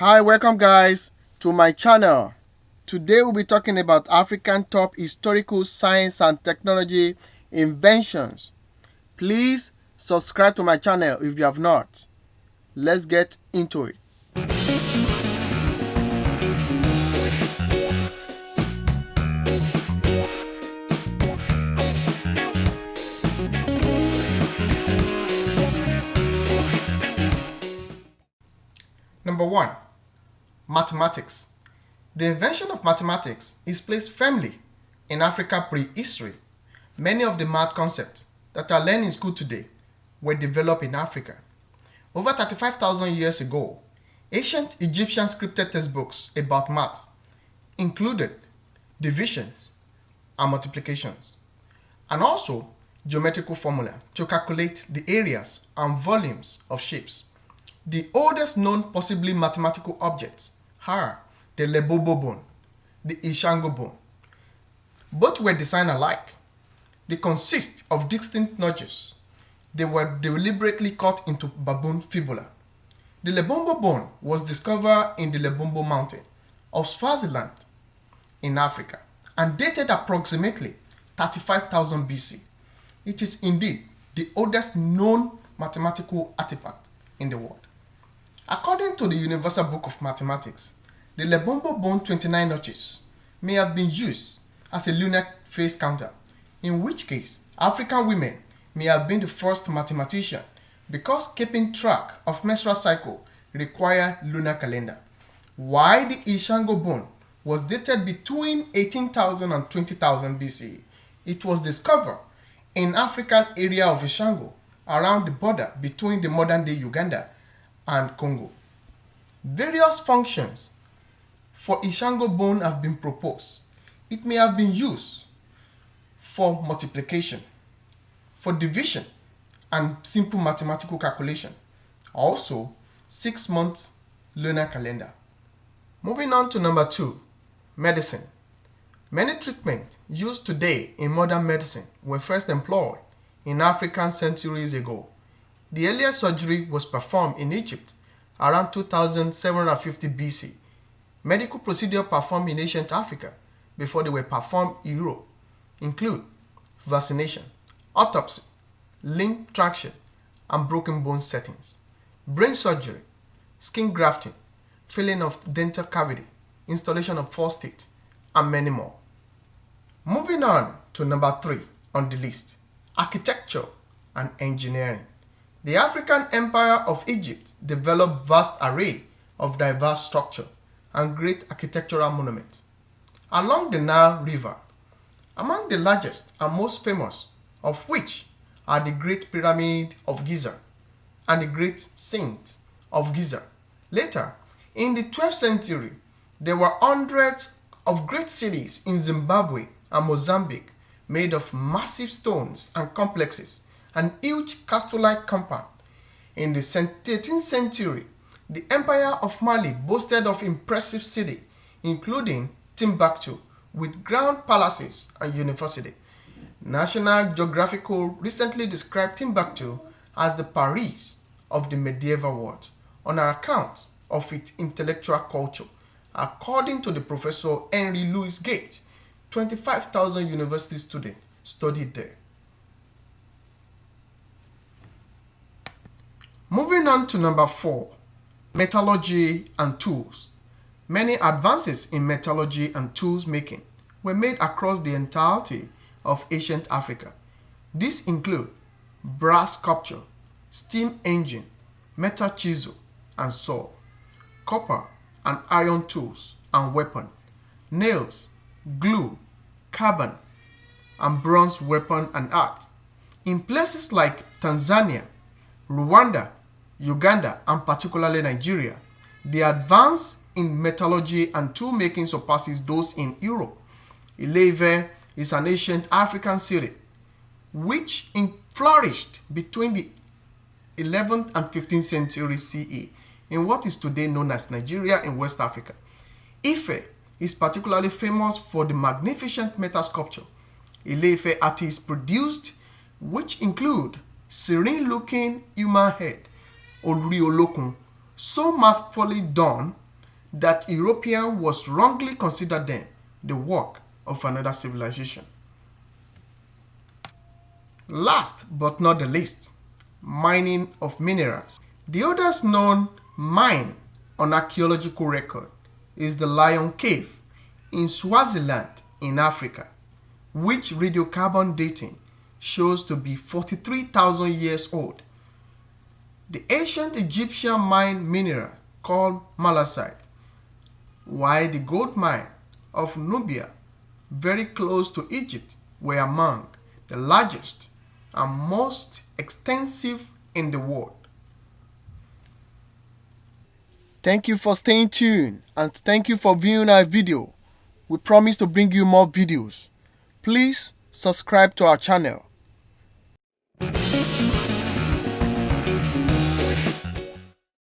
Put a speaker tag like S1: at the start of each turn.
S1: Hi, welcome guys to my channel. Today we'll be talking about African top historical science and technology inventions. Please subscribe to my channel if you have not. Let's get into it. Number 1. Mathematics. The invention of mathematics is placed firmly in Africa prehistory. Many of the math concepts that are learned in school today were developed in Africa. Over 35,000 years ago, ancient Egyptian scripted textbooks about math included divisions and multiplications, and also geometrical formula to calculate the areas and volumes of shapes. The oldest known possibly mathematical objects are the Lebombo bone, the Ishango bone. Both were designed alike. They consist of distinct notches. They were deliberately cut into baboon fibula. The Lebombo bone was discovered in the Lebombo mountain of Swaziland in Africa and dated approximately 35,000 BC. It is indeed the oldest known mathematical artifact in the world. According to the Universal Book of Mathematics, the Lebombo bone 29 notches may have been used as a lunar phase counter, in which case African women may have been the first mathematician because keeping track of menstrual cycle required lunar calendar. While the Ishango bone was dated between 18,000 and 20,000 BC, it was discovered in African area of Ishango around the border between the modern-day Uganda and Congo. Various functions for Ishango bone have been proposed. It may have been used for multiplication, for division, and simple mathematical calculation. Also, 6-month lunar calendar. Moving on to number 2, medicine. Many treatments used today in modern medicine were first employed in Africa centuries ago. The earliest surgery was performed in Egypt around 2750 BC. Medical procedures performed in ancient Africa before they were performed in Europe include vaccination, autopsy, limb traction, and broken bone settings, brain surgery, skin grafting, filling of dental cavity, installation of false teeth, and many more. Moving on to number 3 on the list, architecture and engineering. The African Empire of Egypt developed vast array of diverse structure and great architectural monuments along the Nile River. Among the largest and most famous of which are the Great Pyramid of Giza and the Great Sphinx of Giza. Later, in the 12th century, there were hundreds of great cities in Zimbabwe and Mozambique made of massive stones and complexes, an huge castle-like compound. In the 13th century, the Empire of Mali boasted of impressive cities, including Timbuktu, with grand palaces and university. National Geographical recently described Timbuktu as the Paris of the medieval world on account of its intellectual culture. According to the Professor Henry Louis Gates, 25,000 university students studied there. Moving on to number 4, metallurgy and tools. Many advances in metallurgy and tools making were made across the entirety of ancient Africa. These include brass sculpture, steam engine, metal chisel and saw, copper and iron tools and weapon, nails, glue, carbon, and bronze weapon and art. In places like Tanzania, Rwanda, Uganda, and particularly Nigeria, the advance in metallurgy and tool making surpasses those in Europe. Ile-Ife is an ancient African city which flourished between the 11th and 15th century CE in what is today known as Nigeria in West Africa. Ife is particularly famous for the magnificent metal sculpture Ile-Ife artists produced, which include serene-looking human head, Ori Olokun, so masterfully done that European was wrongly considered them the work of another civilization. Last but not the least, mining of minerals. The oldest known mine on archaeological record is the Lion Cave in Swaziland in Africa, which radiocarbon dating shows to be 43,000 years old. The ancient Egyptian mine mineral called malachite, while the gold mine of Nubia, very close to Egypt, were among the largest and most extensive in the world. Thank you for staying tuned and thank you for viewing our video. We promise to bring you more videos. Please subscribe to our channel.